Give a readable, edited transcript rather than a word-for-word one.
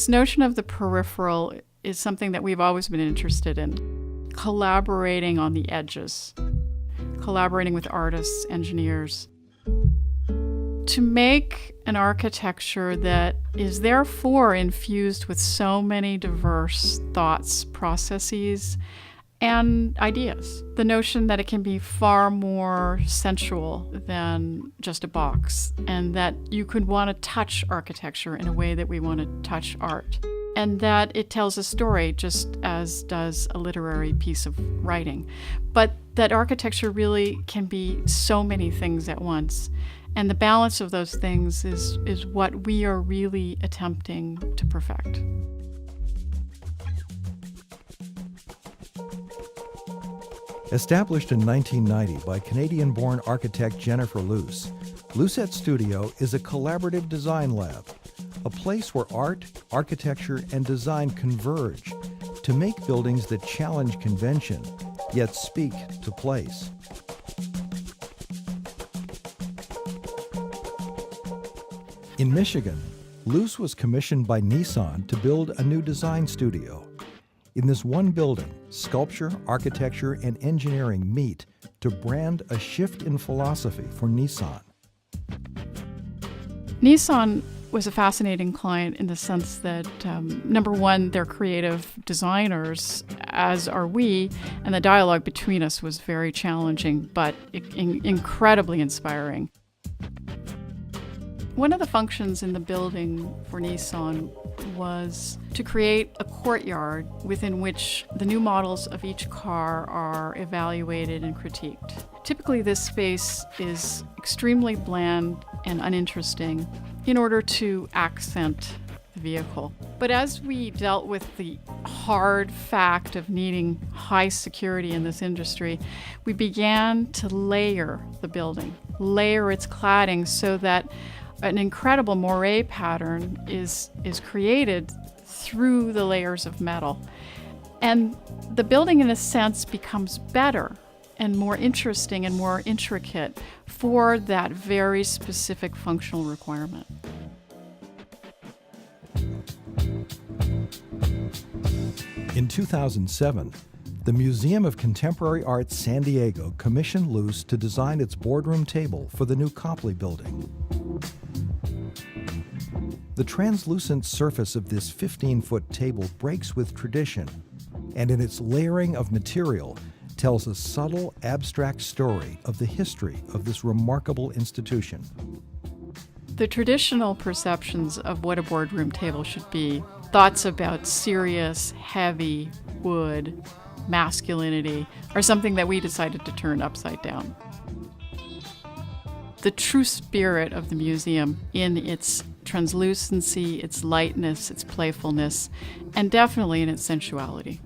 This notion of the peripheral is something that we've always been interested in. Collaborating on the edges, collaborating with artists, engineers, to make an architecture that is therefore infused with so many diverse thoughts, processes, and ideas. The notion that it can be far more sensual than just a box, and that you could want to touch architecture in a way that we want to touch art, and that it tells a story just as does a literary piece of writing, but that architecture really can be so many things at once. And the balance of those things is what we are really attempting to perfect. Established in 1990 by Canadian-born architect Jennifer Luce, Lucette Studio is a collaborative design lab, a place where art, architecture, and design converge to make buildings that challenge convention, yet speak to place. In Michigan, Luce was commissioned by Nissan to build a new design studio. In this one building, sculpture, architecture, and engineering meet to brand a shift in philosophy for Nissan. Nissan was a fascinating client in the sense that, number one, they're creative designers, as are we, and the dialogue between us was very challenging, but incredibly inspiring. One of the functions in the building for Nissan was to create a courtyard within which the new models of each car are evaluated and critiqued. Typically, this space is extremely bland and uninteresting in order to accent the vehicle. But as we dealt with the hard fact of needing high security in this industry, we began to layer the building, layer its cladding so that an incredible moire pattern is created through the layers of metal. And the building, in a sense, becomes better and more interesting and more intricate for that very specific functional requirement. In 2007, the Museum of Contemporary Art San Diego commissioned Luce to design its boardroom table for the new Copley building. The translucent surface of this 15-foot table breaks with tradition, and in its layering of material, tells a subtle, abstract story of the history of this remarkable institution. The traditional perceptions of what a boardroom table should be, thoughts about serious, heavy wood, masculinity, are something that we decided to turn upside down. The true spirit of the museum, in its translucency, its lightness, its playfulness, and definitely in its sensuality.